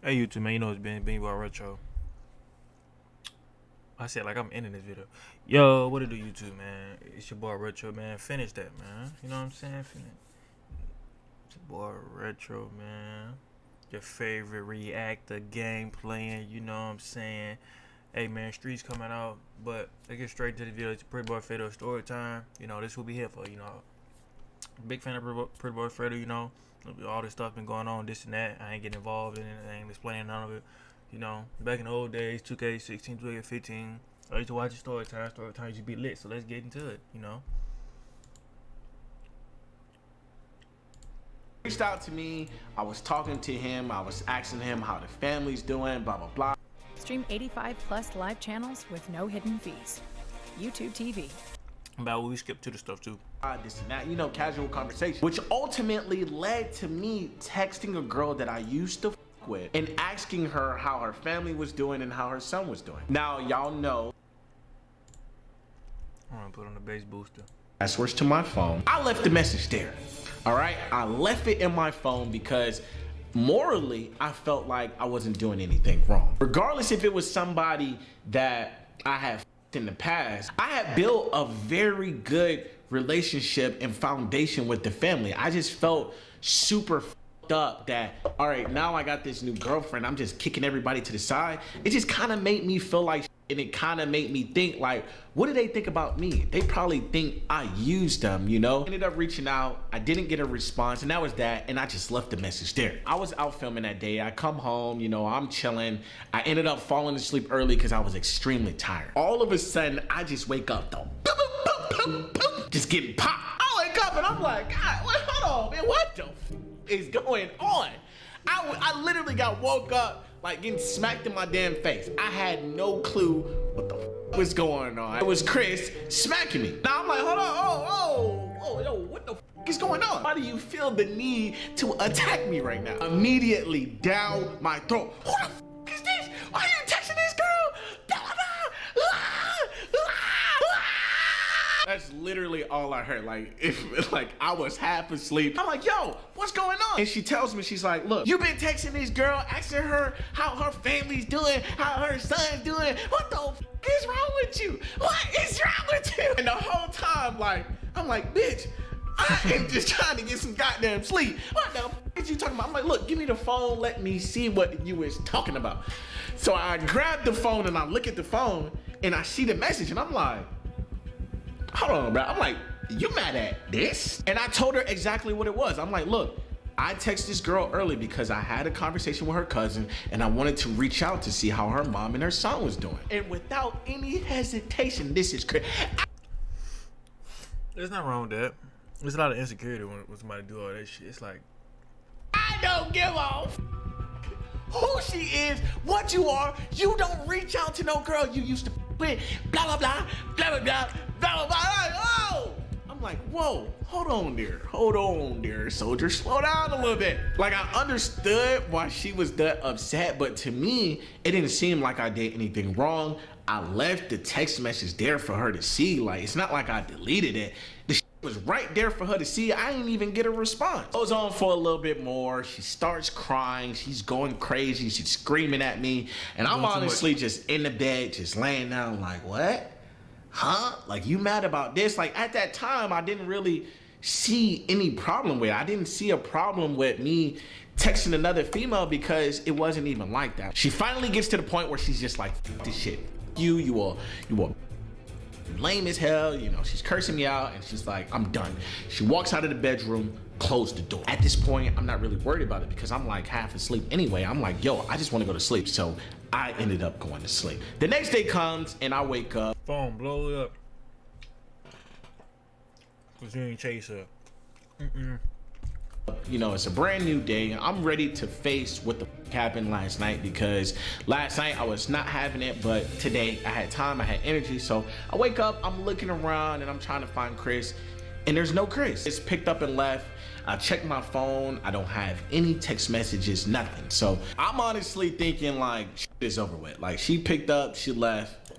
Hey YouTube, man, you know it's been about retro. I said like I'm ending this video. Yo, what it do YouTube, man? It's your boy Retro, man. Finish that, man. You know what I'm saying? Finish. It's your boy Retro, man. Your favorite reactor game playing, you know what I'm saying? Hey man, Streets coming out, but let's get straight to the video. It's Pretty Boy Fredo story time. You know, this will be here for, you know. Big fan of Pretty Boy Fredo, you know. All this stuff been going on, this and that. I ain't getting involved in it, I ain't explaining none of it. You know, back in the old days, 2K16, 2K15, I used to watch the story time. Story time used to be lit, so let's get into it, you know. Reached out to me, I was talking to him, I was asking him how the family's doing, blah, blah, blah. Stream 85 plus live channels with no hidden fees. YouTube TV. About we skip to the stuff too. This and that, you know, casual conversation, which ultimately led to me texting a girl that I used to with and asking her how her family was doing and how her son was doing. Now, y'all know. I'm gonna put on the bass booster. I switched to my phone. I left the message there. All right, I left it in my phone because morally, I felt like I wasn't doing anything wrong. Regardless if it was somebody that I have in the past, I had built a very good relationship and foundation with the family. I just felt super up that, all right, now I got this new girlfriend, I'm just kicking everybody to the side. It just kind of made me feel like, and it kind of made me think like, what do they think about me? They probably think I used them, you know? Ended up reaching out, I didn't get a response, and that was that, and I just left the message there. I was out filming that day, I come home, you know, I'm chilling. I ended up falling asleep early because I was extremely tired. All of a sudden, I just wake up though, just getting popped. I wake up and I'm like, God, wait, hold on, man, what the is going on? I literally got woke up like getting smacked in my damn face. I had no clue what the was going on. It was Chris smacking me. Now I'm like, hold on, yo, what the is going on? Why do you feel the need to attack me right now? Immediately down my throat. Who the is this? Why are you texting this girl? That's literally all I heard. Like, if like I was half asleep. I'm like, yo, what's going on? And she tells me, she's like, look, you've been texting this girl, asking her how her family's doing, how her son's doing. What the is wrong with you? What is wrong with you? And the whole time, like, I'm like, bitch, I am just trying to get some goddamn sleep. What the is you talking about? I'm like, look, give me the phone. Let me see what you was talking about. So I grab the phone and I look at the phone and I see the message and I'm like, hold on, bro. I'm like, you mad at this? And I told her exactly what it was. I'm like, look, I texted this girl early because I had a conversation with her cousin and I wanted to reach out to see how her mom and her son was doing. And without any hesitation, this is crazy. There's nothing wrong with that. There's a lot of insecurity when somebody do all that shit. It's like, I don't give a who she is, what you are. You don't reach out to no girl you used to with, blah, blah, blah, blah, blah, blah, blah, blah, blah. Oh! I'm like, whoa, hold on there, soldier, slow down a little bit. Like, I understood why she was that upset, but to me, it didn't seem like I did anything wrong. I left the text message there for her to see. Like, it's not like I deleted it. The shit was right there for her to see. I didn't even get a response. Goes on for a little bit more. She starts crying. She's going crazy. She's screaming at me. And I'm honestly just in the bed, just laying down like, what? Huh? Like, you mad about this? Like, at that time, I didn't really see any problem with it. I didn't see a problem with me texting another female because it wasn't even like that. She finally gets to the point where she's just like, F this shit. You are lame as hell. You know, she's cursing me out and she's like, I'm done. She walks out of the bedroom, closed the door. At this point, I'm not really worried about it because I'm like half asleep anyway. I'm like, yo, I just want to go to sleep. So I ended up going to sleep. The next day comes and I wake up. phone blow up. Cause you ain't chase her. You know, it's a brand new day. I'm ready to face what the happened last night because last night I was not having it, but today I had time, I had energy. So I wake up, I'm looking around and I'm trying to find Chris and there's no Chris. It's picked up and left. I checked my phone. I don't have any text messages, nothing. So I'm honestly thinking like, shit is over with. Like, she picked up, she left.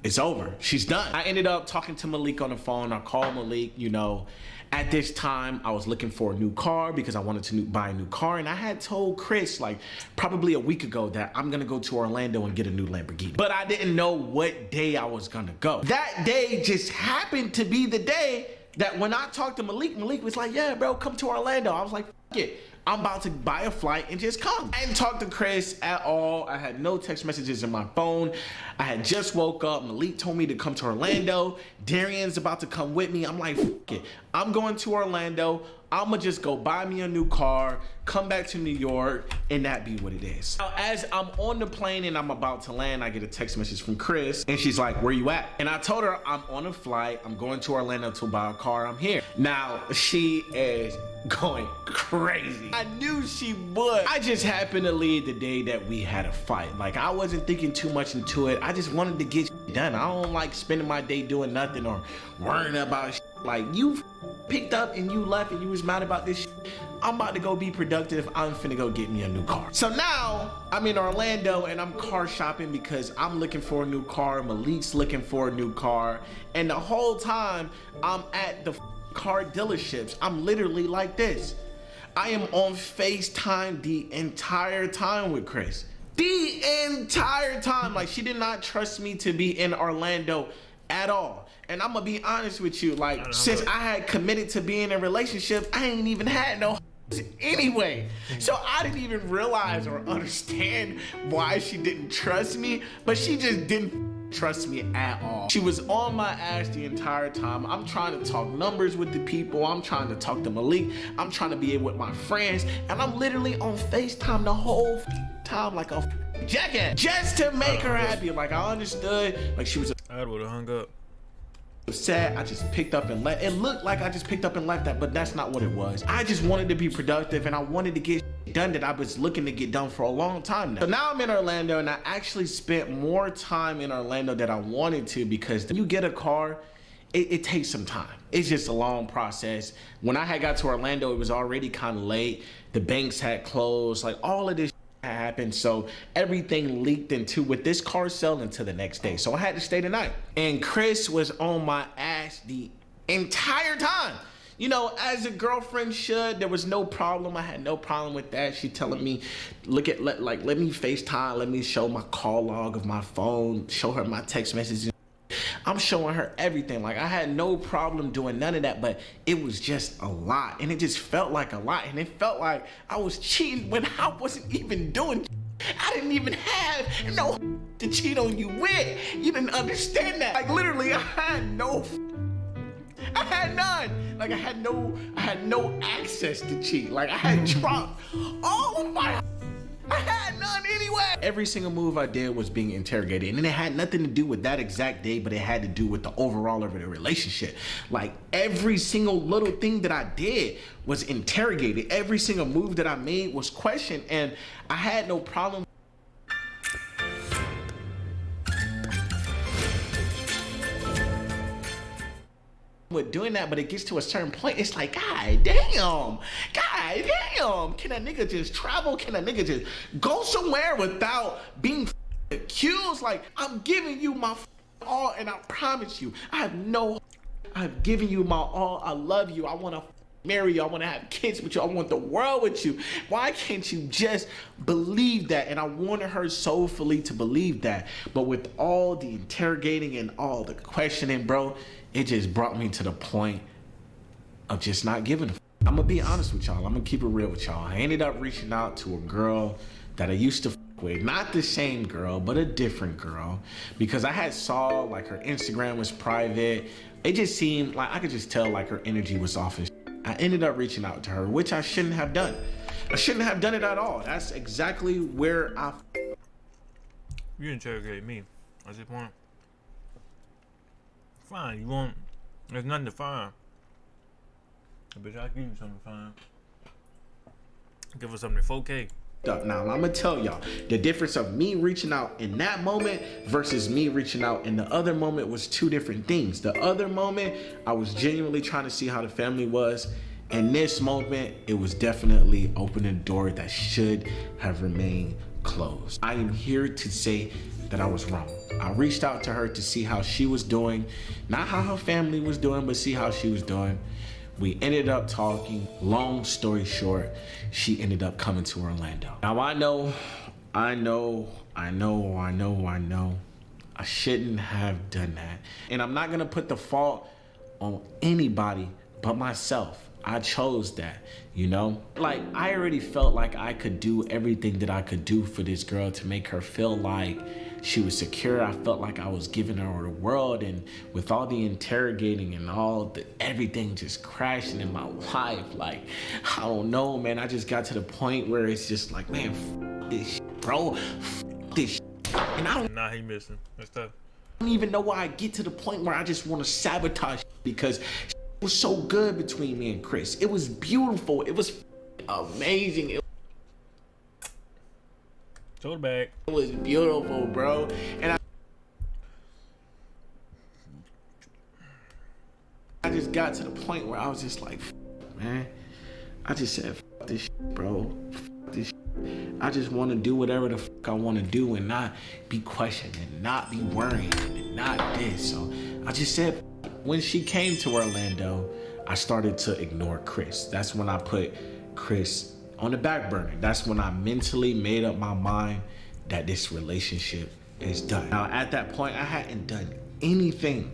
It's over. She's done. I ended up talking to Malik on the phone. I called Malik, you know, At this time, I was looking for a new car because I wanted to buy a new car. And I had told Chris like probably a week ago that I'm gonna go to Orlando and get a new Lamborghini. But I didn't know what day I was gonna go. That day just happened to be the day that when I talked to Malik, Malik was like, yeah, bro, come to Orlando. I was like, F it. I'm about to buy a flight and just come. I didn't talk to Chris at all. I had no text messages in my phone. I had just woke up. Malik told me to come to Orlando. Darian's about to come with me. I'm like, F it. I'm going to Orlando. I'ma just go buy me a new car, come back to New York, and that be what it is. Now, as I'm on the plane and I'm about to land, I get a text message from Chris, and she's like, where you at? And I told her I'm on a flight. I'm going to Orlando to buy a car. I'm here. Now, she is going crazy. I knew she would. I just happened to leave the day that we had a fight. Like, I wasn't thinking too much into it. I just wanted to get done. I don't like spending my day doing nothing or worrying about shit. Like, you picked up and you left and you was mad about this shit. I'm about to go be productive. I'm finna go get me a new car. So now I'm in Orlando and I'm car shopping because I'm looking for a new car. Malik's looking for a new car. And the whole time I'm at the car dealerships, I'm literally like this. I am on FaceTime the entire time with Chris. The entire time. Like, she did not trust me to be in Orlando at all. And I'm gonna be honest with you, like, since I had committed to being in a relationship, I ain't even had no anyway. So I didn't even realize or understand why she didn't trust me, but she just didn't trust me at all. She was on my ass the entire time. I'm trying to talk numbers with the people. I'm trying to talk to Malik. I'm trying to be with my friends. And I'm literally on FaceTime the whole time like a jackass just to make her happy. Like, I understood, like, she was I would've hung up. sad. I just picked up and left. It looked like I just picked up and left that, but that's not what it was. I just wanted to be productive and I wanted to get done that I was looking to get done for a long time now. So now I'm in Orlando and I actually spent more time in Orlando than I wanted to because when you get a car, it takes some time. It's just a long process. When I had got to Orlando, it was already kind of late. The banks had closed, like all of this happened, so everything leaked into with this car sale into the next day. So I had to stay the night. And Chris was on my ass the entire time. You know, as a girlfriend should. There was no problem. I had no problem with that. She telling me, let me FaceTime, let me show my call log of my phone, show her my text messages. I'm showing her everything. Like, I had no problem doing none of that, but it was just a lot. And it just felt like a lot. And it felt like I was cheating when I wasn't even doing. I didn't even have no to cheat on you with. You didn't understand that. Like, literally, I had none. Like, I had no access to cheat. Like, I had dropped all of my. I had none anyway. Every single move I did was being interrogated, and it had nothing to do with that exact day, but it had to do with the overall of the relationship. Like, every single little thing that I did was interrogated. Every single move that I made was questioned, and I had no problem with doing that, but it gets to a certain point, it's like, God damn, can a nigga just travel? Can a nigga just go somewhere without being accused? Like, I'm giving you my all, and I promise you, I've given you my all. I love you. I want to marry you. I want to have kids with you. I want the world with you. Why can't you just believe that? And I wanted her soulfully to believe that, but with all the interrogating and all the questioning, bro, it just brought me to the point of just not giving a f. I'm gonna be honest with y'all. I'm gonna keep it real with y'all. I ended up reaching out to a girl that I used to f with. Not the same girl, but a different girl. Because I had saw, like, her Instagram was private. It just seemed like I could just tell, like, her energy was off and I ended up reaching out to her, which I shouldn't have done. I shouldn't have done it at all. That's exactly where I. You interrogate me. What's your point? Fine, you won't. There's nothing to find. Bitch, I'll give you something to find. Give us something to 4K. Now, I'm gonna tell y'all the difference of me reaching out in that moment versus me reaching out in the other moment was two different things. The other moment, I was genuinely trying to see how the family was. In this moment, it was definitely opening a door that should have remained closed. I am here to say that I was wrong. I reached out to her to see how she was doing, not how her family was doing, but see how she was doing. We ended up talking. Long story short, she ended up coming to Orlando. Now I know, I shouldn't have done that. And I'm not gonna put the fault on anybody but myself. I chose that, you know? Like, I already felt like I could do everything that I could do for this girl to make her feel like she was secure. I felt like I was giving her the world, and with all the interrogating and everything just crashing in my life, like, I don't know, man. I just got to the point where it's just like, man, this shit, bro, this shit. And I don't Nah, he missing. That's tough. even know why I get to the point where I just want to sabotage because it was so good between me and Chris. It was beautiful. It was amazing. It Back. It was beautiful, bro. And I just got to the point where I was just like, man, I just said, this shit, bro. This shit. I just want to do whatever the fuck I want to do and not be questioned and not be worrying and not this. So I just said, when she came to Orlando, I started to ignore Chris. That's when I put Chris on the back burner. That's when I mentally made up my mind that this relationship is done. Now, at that point, I hadn't done anything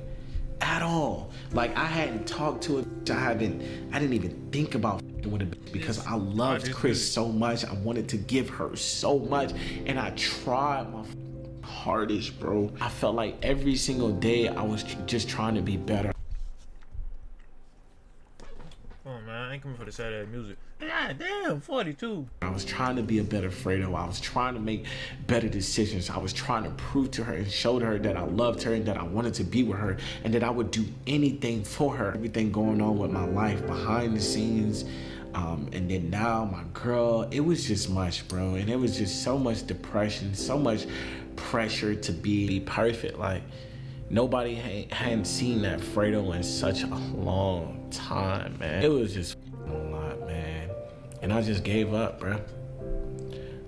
at all. Like, I hadn't talked to it. I didn't even think about with it because I loved Chris so much. I wanted to give her so much, and I tried my hardest, bro. I felt like every single day I was just trying to be better. Oh man, I ain't coming for the sad ass music. God damn, 42. I was trying to be a better Fredo. I was trying to make better decisions. I was trying to prove to her and show her that I loved her and that I wanted to be with her and that I would do anything for her. Everything going on with my life behind the scenes. And then now my girl, it was just much, bro. And it was just so much depression, so much pressure to be perfect. Like, nobody hadn't seen that Fredo in such a long time, man. It was just a lot, man. And I just gave up, bro.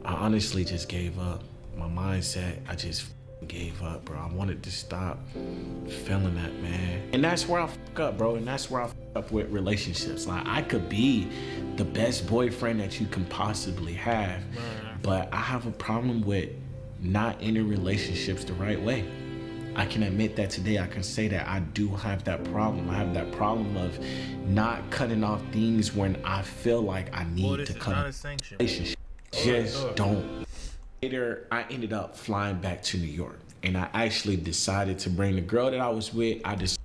I honestly just gave up. My mindset, I just gave up, bro. I wanted to stop feeling that, man. And that's where I fuck up, bro. And that's where I fuck up with relationships. Like, I could be the best boyfriend that you can possibly have, but I have a problem with not ending relationships the right way. I can admit that today. I can say that I do have that problem. I have that problem of not cutting off things when I feel like I need to cut off relationships. Just don't. Later, I ended up flying back to New York, and I actually decided to bring the girl that I was with. That's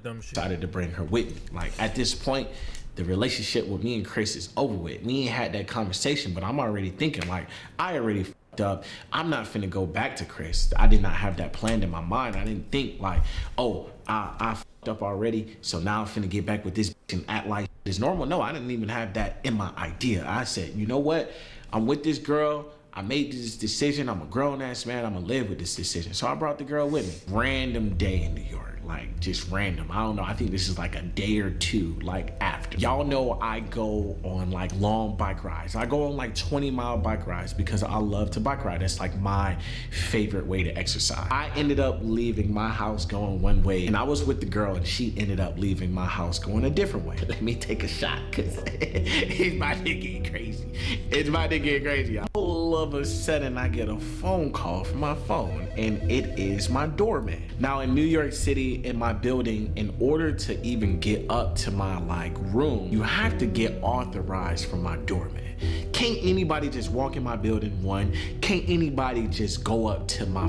dumb shit. Decided to bring her with me. Like, at this point, the relationship with me and Chris is over with. We ain't had that conversation, but I'm already thinking, like, I already fucked up. I'm not finna go back to Chris. I did not have that planned in my mind. I didn't think like, oh, I fucked up already, so now I'm finna get back with this bitch and act like it's normal. No, I didn't even have that in my idea. I said, you know what? I'm with this girl. I made this decision. I'm a grown ass man. I'm gonna live with this decision. So I brought the girl with me. Random day in New York. Like, just random. I don't know. I think this is like a day or two, like, after. Y'all know I go on like long bike rides. I go on like 20-mile bike rides because I love to bike ride. That's like my favorite way to exercise. I ended up leaving my house going one way, and I was with the girl, and she ended up leaving my house going a different way. Let me take a shot, because it's about to get crazy. It's about to get crazy. All of a sudden, I get a phone call from my phone, and it is my doorman. Now, in New York City, in my building, in order to even get up to my like room, you have to get authorized from my doorman. Can't anybody just walk in my building? One, can't anybody just go up to my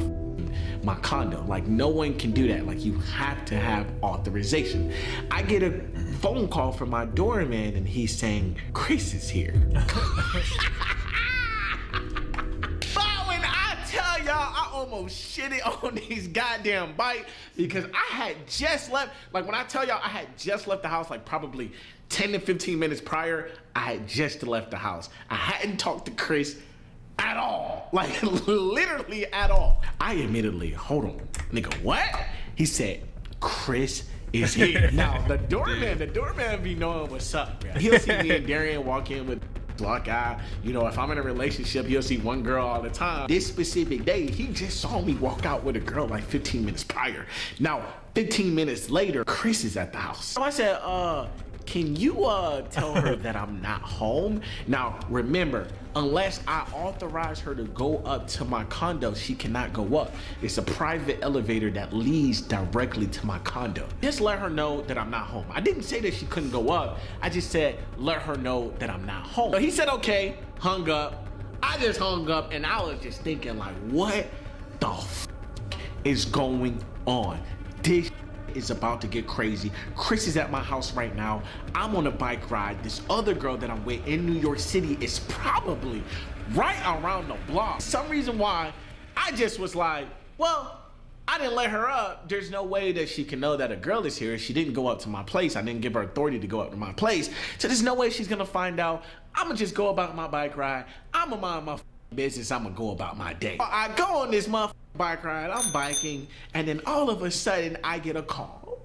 condo? Like, no one can do that. Like, you have to have authorization. I get a phone call from my doorman, and he's saying, Chris is here. I almost shitted on these goddamn bike because I had just left. Like, when I tell y'all I had just left the house, like probably 10 to 15 minutes prior, I had just left the house. I hadn't talked to Chris at all. Like, literally at all. I admittedly, hold on, nigga, what? He said, Chris is here. Now, the doorman be knowing what's up, bro. He'll see me and Darian walk in with Like if I'm in a relationship, you'll see one girl all the time. This specific day, he just saw me walk out with a girl like 15 minutes prior. Now, 15 minutes later, Chris is at the house. So I said, can you tell her that I'm not home? Now, remember, unless I authorize her to go up to my condo, she cannot go up. It's a private elevator that leads directly to my condo. Just let her know that I'm not home. I didn't say that she couldn't go up. I just said, let her know that I'm not home. So he said, okay, hung up. I just hung up and I was just thinking like, what the f is going on? This is about to get crazy. Chris is at my house right now. I'm on a bike ride. This other girl that I'm with in New York City is probably right around the block. Some reason why I just was like, well, I didn't let her up. There's no way that she can know that a girl is here. She didn't go up to my place. I didn't give her authority to go up to my place. So there's no way she's gonna find out. I'm gonna just go about my bike ride. I'm gonna mind my business. I'm gonna go about my day. I go on this bike ride, I'm biking, and then all of a sudden I get a call.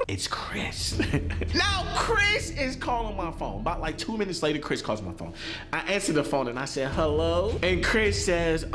It's Chris. Now Chris is calling my phone. About like 2 minutes later, Chris calls my phone. I answer the phone and I said, hello? And Chris says,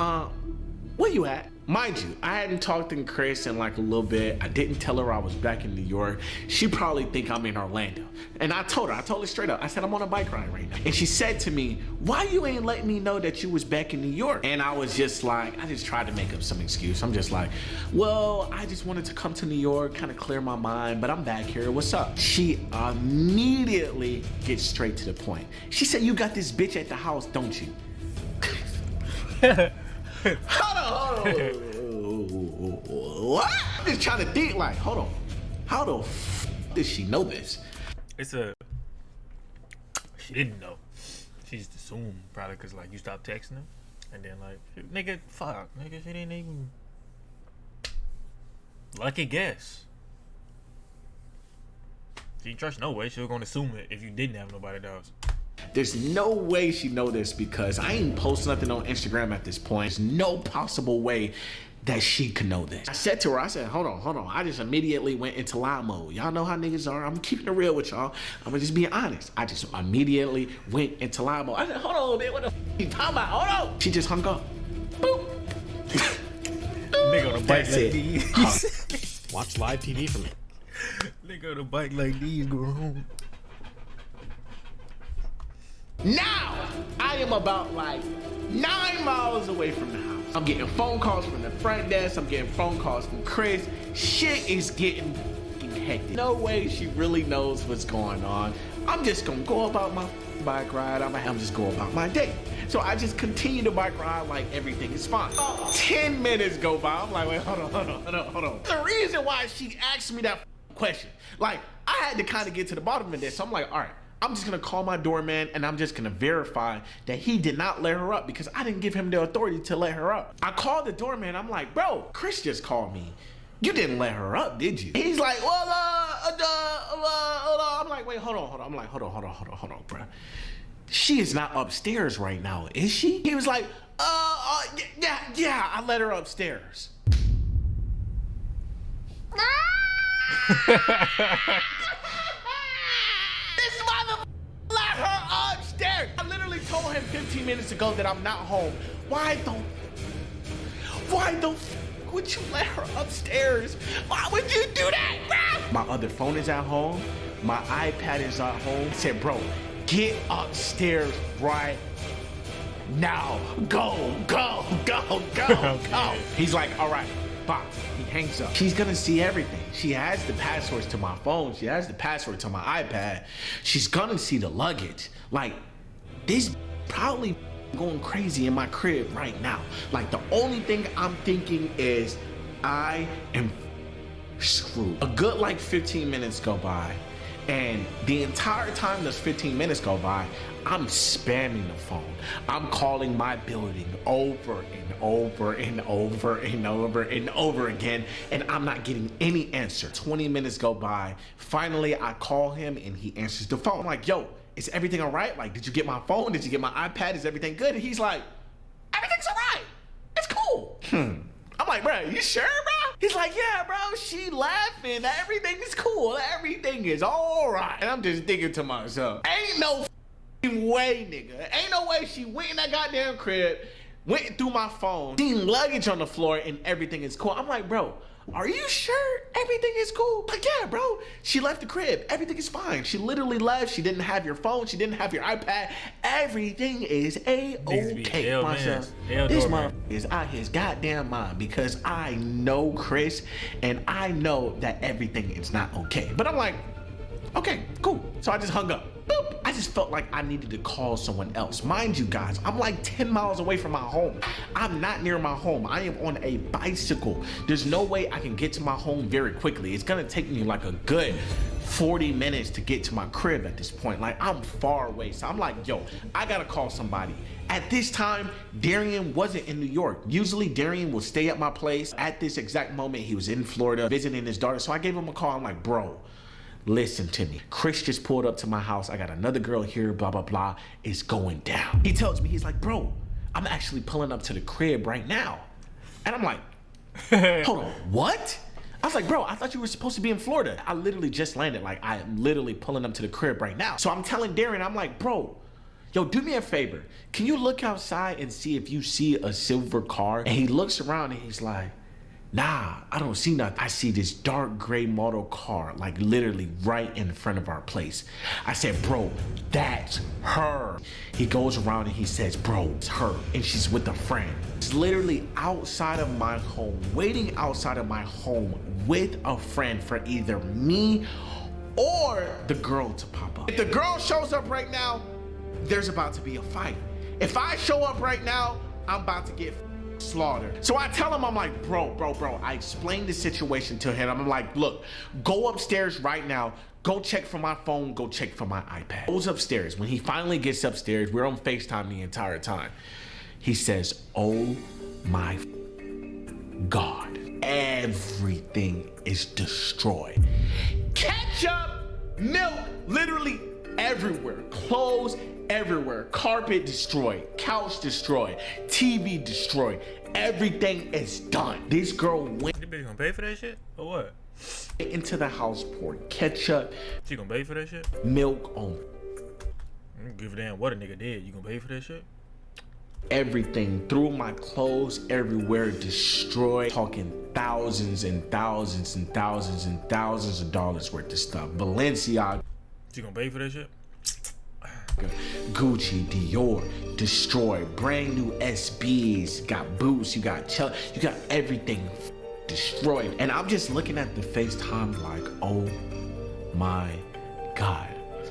where you at? Mind you, I hadn't talked to Chris in like a little bit. I didn't tell her I was back in New York. She probably think I'm in Orlando. And I told her straight up. I said, I'm on a bike ride right now. And she said to me, why you ain't letting me know that you was back in New York? And I was just like, I just tried to make up some excuse. I'm just like, well, I just wanted to come to New York, kind of clear my mind, but I'm back here. What's up? She immediately gets straight to the point. She said, you got this bitch at the house, don't you? Hold on. What? I'm just trying to think like, hold on. How the f does she know this? She didn't know. She just assumed, probably because like you stopped texting her. And then like, nigga, she didn't even. Lucky guess. She trust no way she was gonna assume it if you didn't have nobody else. There's no way she know this because I ain't post nothing on Instagram at this point. There's no possible way that she could know this. I said to her, I said, hold on. I just immediately went into lie mode. Y'all know how niggas are. I'm keeping it real with y'all. I'm gonna just be honest. I just immediately went into lie mode. I said, hold on, man, what the f you talking about? Hold on. She just hung up. Boop. Nigga on a bike like these. Watch live TV for me. Nigga on a bike like these, go home. Now, I am about like 9 miles away from the house. I'm getting phone calls from the front desk. I'm getting phone calls from Chris. Shit is getting hectic. No way she really knows what's going on. I'm just gonna go about my bike ride. I'm just go about my day. So I just continue to bike ride like everything is fine. 10 minutes go by. I'm like, wait, hold on. The reason why she asked me that question, like I had to kind of get to the bottom of this. So I'm like, all right. I'm just gonna call my doorman and I'm just gonna verify that he did not let her up because I didn't give him the authority to let her up. I called the doorman. I'm like, bro, Chris just called me. You didn't let her up, did you? He's like, well, I'm like, wait, hold on. I'm like, hold on, bro. She is not upstairs right now, is she? He was like, yeah, I let her upstairs. This mother let her upstairs. I literally told him 15 minutes ago that I'm not home. Why the would you let her upstairs? Why would you do that, bro? My other phone is at home. My iPad is at home. I said, bro, get upstairs right now. Go. He's like, all right. Bye. He hangs up. She's gonna see everything. She has the passwords to my phone. She has the password to my iPad. She's gonna see the luggage. Like, this probably going crazy in my crib right now. Like, the only thing I'm thinking is I am screwed. A good like 15 minutes go by, and the entire time those 15 minutes go by, I'm spamming the phone. I'm calling my building over and over again, and I'm not getting any answer. 20 minutes go by. Finally, I call him and he answers the phone. I'm like, yo, is everything all right? Like, did you get my phone? Did you get my iPad? Is everything good? And he's like, everything's all right. It's cool. I'm like, bro, you sure, bro? He's like, yeah, bro, she laughing. Everything is cool. Everything is all right. And I'm just thinking to myself, ain't no way, nigga. Ain't no way she went in that goddamn crib, went through my phone, seen luggage on the floor, and everything is cool. I'm like, bro, are you sure everything is cool? Like, yeah, bro. She left the crib. Everything is fine. She literally left. She didn't have your phone. She didn't have your iPad. Everything is A-okay, myself. This mother is out his goddamn mind because I know Chris and I know that everything is not okay. But I'm like, okay, cool. So I just hung up. Boop. I just felt like I needed to call someone else. Mind you guys, I'm like 10 miles away from my home. I'm not near my home. I am on a bicycle. There's no way I can get to my home very quickly. It's gonna take me like a good 40 minutes to get to my crib at this point. Like, I'm far away. So I'm like, yo, I gotta call somebody. At this time, Darian wasn't in New York. Usually Darian will stay at my place. At this exact moment, he was in Florida visiting his daughter. So I gave him a call. I'm like, bro, listen to me. Chris just pulled up to my house. I got another girl here, blah, blah, blah. It's going down. He tells me, he's like, bro, I'm actually pulling up to the crib right now. And I'm like, hold on, what? I was like, bro, I thought you were supposed to be in Florida. I literally just landed. Like, I'm literally pulling up to the crib right now. So I'm telling Darren, I'm like, bro, yo, do me a favor. Can you look outside and see if you see a silver car? And he looks around and he's like, nah, I don't see nothing. I see this dark gray model car, like literally right in front of our place. I said, bro, that's her. He goes around and he says, bro, it's her. And she's with a friend. It's literally outside of my home, waiting outside of my home with a friend for either me or the girl to pop up. If the girl shows up right now, there's about to be a fight. If I show up right now, I'm about to get slaughtered. So I tell him, I'm like, bro. I explained the situation to him. I'm like, look, go upstairs right now. Go check for my phone. Go check for my iPad. Goes upstairs. When he finally gets upstairs, we're on FaceTime the entire time. He says, oh my God, everything is destroyed. Ketchup, milk, literally everywhere. Clothes everywhere. Carpet destroyed. Couch destroyed. TV destroyed. Everything is done. This girl went. You bitch gonna pay for that shit or what? Into the house, poured ketchup. She gonna pay for that shit? Milk on. I don't give a damn what a nigga did. You gonna pay for that shit? Everything, threw my clothes everywhere, destroyed. Talking thousands and thousands and thousands and thousands of dollars worth of stuff. Balenciaga. She gonna pay for that shit? Gucci, Dior, destroyed. Brand new SBs, got boots, you got everything destroyed. And I'm just looking at the FaceTime like, oh my God.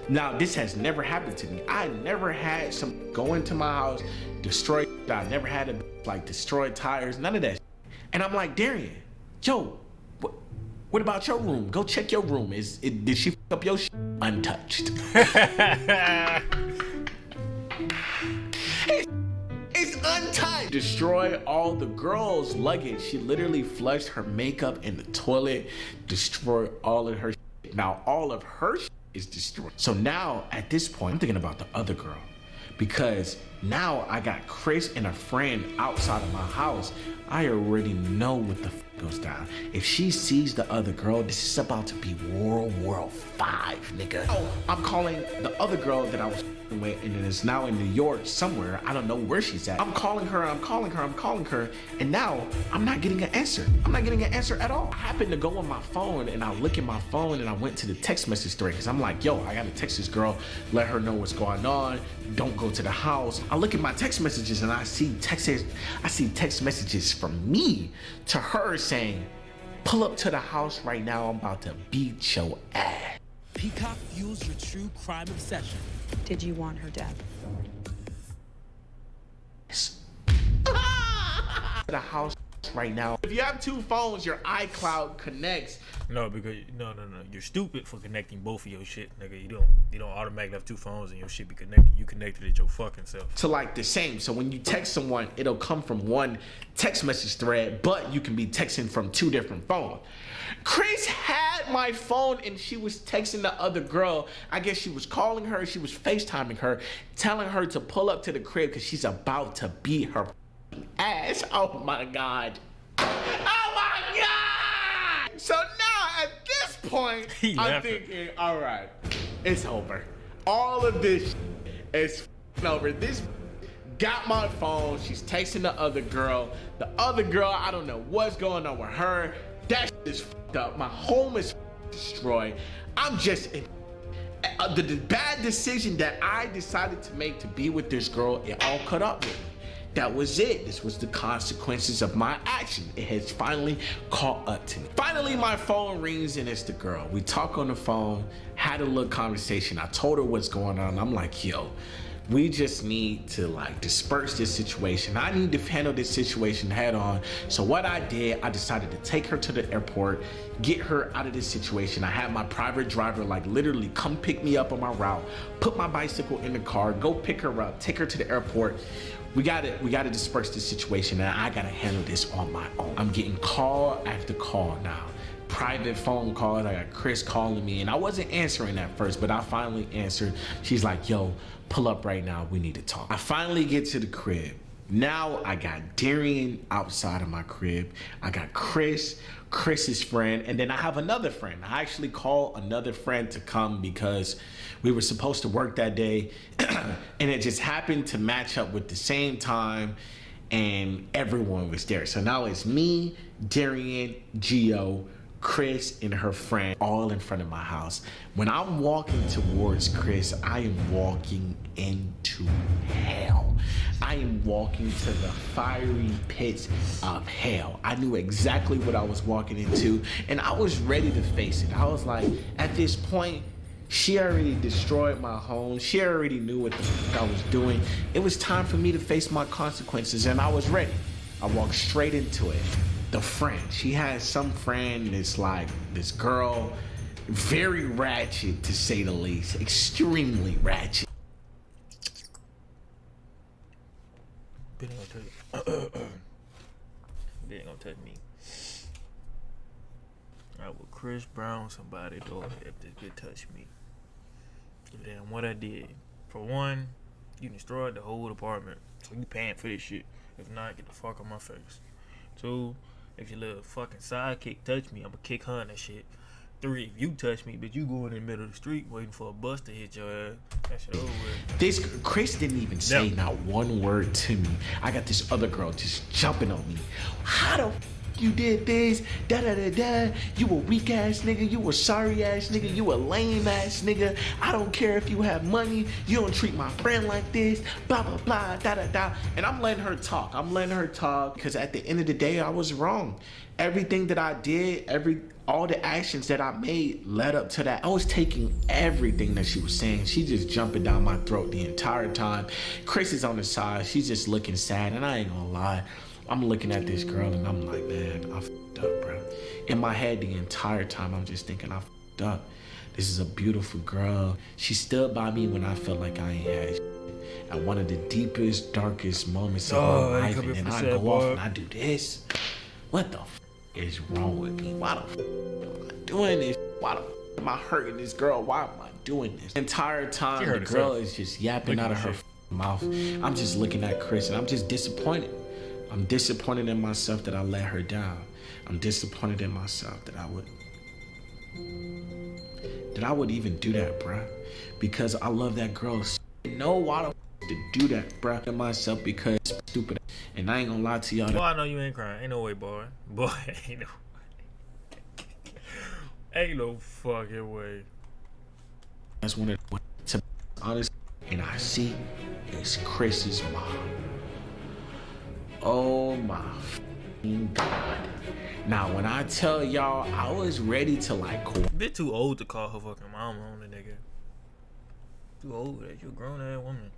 Now, this has never happened to me. I never had some go into my house, destroy. I never had to like destroy tires, none of that. And I'm like, Darian, yo, what about your room? Go check your room. Did she f up your shit? Untouched. It's untouched. Destroy all the girls' luggage. She literally flushed her makeup in the toilet, destroyed all of her shit. Now all of her shit is destroyed. So now at this point, I'm thinking about the other girl, because now I got Chris and a friend outside of my house. I already know what the f goes down. If she sees the other girl, this is about to be World War V, nigga. Oh, I'm calling the other girl that I was with, and is now in New York somewhere. I don't know where she's at. I'm calling her, and now I'm not getting an answer. I'm not getting an answer at all. I happened to go on my phone, and I look at my phone, and I went to the text message thread, because I'm like, yo, I gotta text this girl, let her know what's going on. Don't go to the house. I look at my text messages, and I see text messages from me to her saying, pull up to the house right now. I'm about to beat your ass. Peacock fuels your true crime obsession. Did you want her dead? The house right now. If you have two phones, your iCloud connects. No, because no. You're stupid for connecting both of your shit, nigga. You don't automatically have two phones and your shit be connected. You connected it your fucking self. To like the same. So when you text someone, it'll come from one text message thread, but you can be texting from two different phones. Chris had my phone and she was texting the other girl. I guess she was calling her, she was FaceTiming her, telling her to pull up to the crib because she's about to beat her ass. Oh my God. Oh my God! So now at this point, I'm thinking, all right, it's over. All of this is over. This got my phone. She's texting the other girl. The other girl, I don't know what's going on with her. That is fucked up. My home is destroyed. I'm just the bad decision that I decided to make to be with this girl, it all caught up with me. That was it. This was the consequences of my action. It has finally caught up to me. Finally, my phone rings and it's the girl. We talk on the phone, had a little conversation. I told her what's going on. I'm like, yo, we just need to like disperse this situation. I need to handle this situation head on. So what I did, I decided to take her to the airport, get her out of this situation. I had my private driver like literally come pick me up on my route, put my bicycle in the car, go pick her up, take her to the airport. We gotta disperse this situation, and I gotta handle this on my own. I'm getting call after call now. Private phone calls. I got Chris calling me, and I wasn't answering at first, but I finally answered. She's like, yo, pull up right now. We need to talk. I finally get to the crib. Now I got Darian outside of my crib. I got Chris's friend, and then I have another friend. I actually called another friend to come because we were supposed to work that day, and it just happened to match up with the same time, and everyone was there. So now it's me, Darian, Gio, Chris, and her friend all in front of my house. When I'm walking towards Chris, I am walking into hell. I am walking to the fiery pits of hell. I knew exactly what I was walking into, and I was ready to face it. I was like, at this point, she already destroyed my home. She already knew what the fuck I was doing. It was time for me to face my consequences, and I was ready. I walked straight into it. The friend, she has some friend that's like this girl, very ratchet to say the least, extremely ratchet. They ain't gonna touch they ain't gonna touch me. I will Chris Brown somebody though if they could touch me. Damn what I did. For one, you destroyed the whole apartment. So you paying for this shit. If not, get the fuck on my face. Two, if your little fucking sidekick touch me, I'ma kick her in that shit. Three, if you touch me, but you going in the middle of the street waiting for a bus to hit your ass, that shit over with. This Chris didn't even say not one word to me. I got this other girl just jumping on me. How the f you did this? Da da da da. You a weak ass nigga. You a sorry ass nigga. You a lame ass nigga. I don't care if you have money. You don't treat my friend like this. Blah blah blah. Da da da. And I'm letting her talk. I'm letting her talk because at the end of the day, I was wrong. Everything that I did, all the actions that I made led up to that. I was taking everything that she was saying. She just jumping down my throat the entire time. Chris is on the side. She's just looking sad, and I ain't gonna lie. I'm looking at this girl and I'm like, man, I fucked up, bro. In my head the entire time, I'm just thinking, I fucked up. This is a beautiful girl. She stood by me when I felt like I ain't had shit. At one of the deepest, darkest moments of my life, and then I go off and I do this. What the f is wrong with me? Why the f am I doing this? Why the f am I hurting this girl? Why am I doing this? The entire time, the girl is just yapping out of her mouth. I'm just looking at Chris and I'm just disappointed. I'm disappointed in myself that I let her down. I'm disappointed in myself that I would even do that, bruh. Because I love that girl. Know why the f to do that, bruh. To myself because it's stupid. And I ain't gonna lie to y'all. Boy, I know you ain't crying. Ain't no way, boy. Boy, ain't no ain't no fucking way. That's one of the, to be honest, and I see it's Chris's mom. Oh my f***ing God. Now, when I tell y'all, I was ready to like bit too old to call her fucking mama on the nigga. Too old that you a grown ass woman.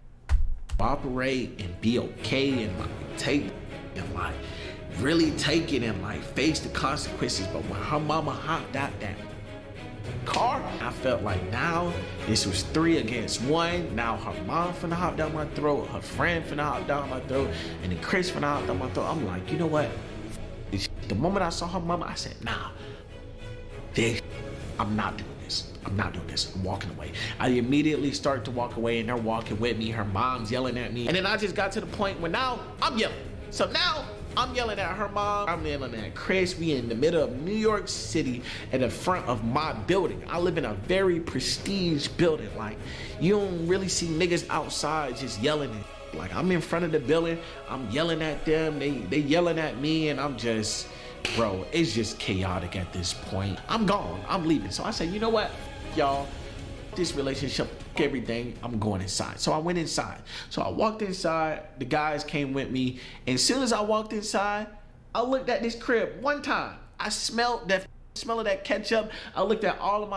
Cooperate and be okay and like take and like really take it and like face the consequences. But when her mama hopped out that car, I felt like now this was 3 against 1. Now her mom finna hop down my throat, her friend finna hop down my throat, and then Chris finna hop down my throat. I'm like, you know what? The moment I saw her mama, I said, nah, I'm not doing this. I'm not doing this. I'm walking away. I immediately start to walk away, and they're walking with me. Her mom's yelling at me, and then I just got to the point where now I'm yelling. So now I'm yelling at her mom. I'm yelling at Chris. We in the middle of New York City at the front of my building. I live in a very prestige building. Like, you don't really see niggas outside just yelling. Like, I'm in front of the building. I'm yelling at them. They yelling at me, and I'm just, bro, it's just chaotic at this point. I'm gone. I'm leaving. So I said, you know what, y'all, this relationship, everything, I'm going inside. So I went inside. So I walked inside. The guys came with me. And as soon as I walked inside, I looked at this crib one time. I smelled that smell of that ketchup. I looked at all of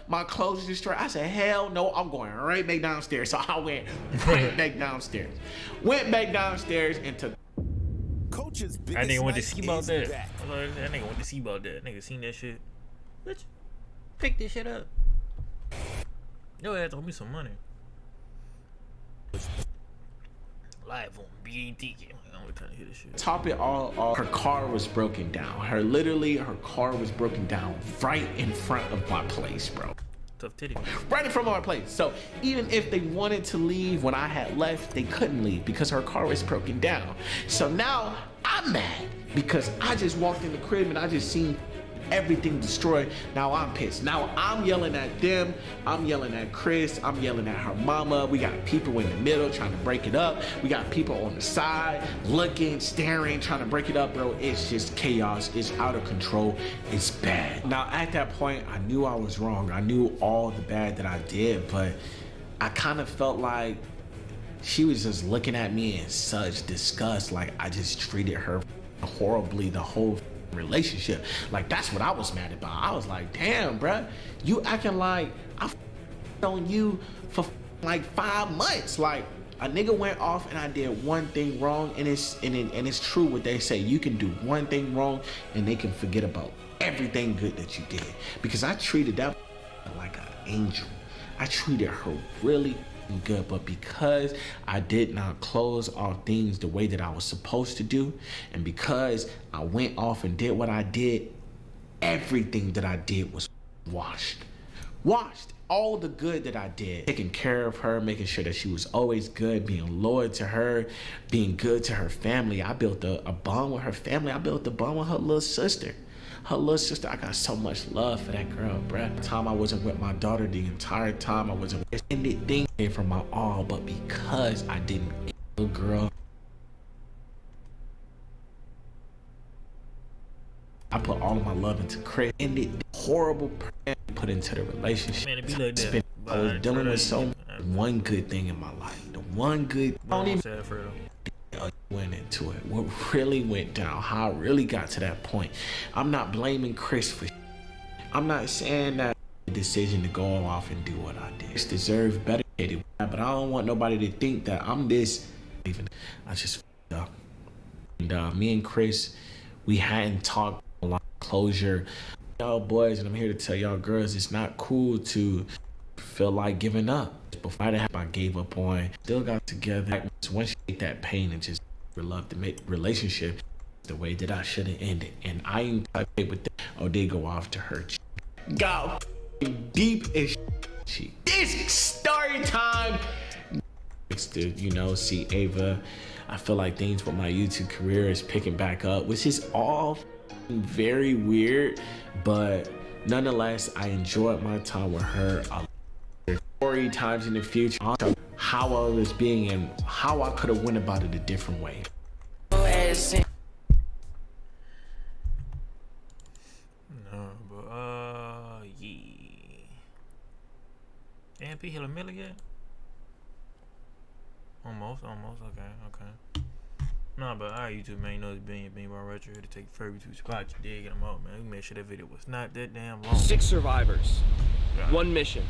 my clothes in the store. I said, hell no, I'm going right back downstairs. So I went right back downstairs. Went back downstairs into Coach's That biggest nigga went to night see about is that. back. That nigga went to see about that. Nigga seen that shit. Bitch, pick this shit up. Yo, ass owe me some money. Live on BET. I'm trying to hear this shit. top it all off, her car was broken down. Her car was broken down right in front of my place, bro. Tough titty. Right in front of my place. So even if they wanted to leave when I had left, they couldn't leave because her car was broken down. So now I'm mad because I just walked in the crib and I just seen everything destroyed. Now I'm pissed. Now I'm yelling at them. I'm yelling at Chris. I'm yelling at her mama. We got people in the middle trying to break it up. We got people on the side looking, staring, trying to break it up, bro. It's just chaos. It's out of control. It's bad. Now at that point, I knew I was wrong. I knew all the bad that I did, but I kind of felt like she was just looking at me in such disgust, like I just treated her horribly the whole relationship. Like, that's what I was mad about. I was like, damn, bruh, you acting like I on you for like 5 months. Like, a nigga went off and I did one thing wrong, and it's true what they say. You can do one thing wrong and they can forget about everything good that you did. Because I treated that like an angel. I treated her really good, but because I did not close off things the way that I was supposed to do, and because I went off and did what I did, everything that I did was washed. All the good that I did, taking care of her, making sure that she was always good, being loyal to her, being good to her family. I built a bond with her family. I built a bond with her little sister. I got so much love for that girl, bruh. The time I wasn't with my daughter, the entire time I wasn't with anything from my all, but because I didn't, little girl, I put all of my love into Chris. Ended horrible put into the relationship. Man, it be like that. I was dealing with one good thing in my life. The one good. I don't even went into it. What really went down, how I really got to that point. I'm not blaming Chris for I'm not saying that the decision to go off and do what I did. Chris deserved better, but I don't want nobody to think that I'm this. Even I just up. And me and Chris, we hadn't talked a lot of closure. Y'all boys, and I'm here to tell y'all girls, it's not cool to feel like giving up. Before I gave up on, still got together. Once you take that pain and just love to make relationship the way that I should have ended, and I ain't okay with that. Oh, they go off to hurt you. Go deep as she. This story time. It's to see Ava. I feel like things with my YouTube career is picking back up, which is all very weird, but nonetheless, I enjoyed my time with her. Story times in the future, how I was being and how I could have went about it a different way. No, but yeah. AMP hit a million yet? Almost. Okay. Nah, but alright, YouTube, man, you know it's being about retro here to take forever to squad. You dig? Get them out, man. We made sure that video was not that damn long. 6 survivors, 1 mission.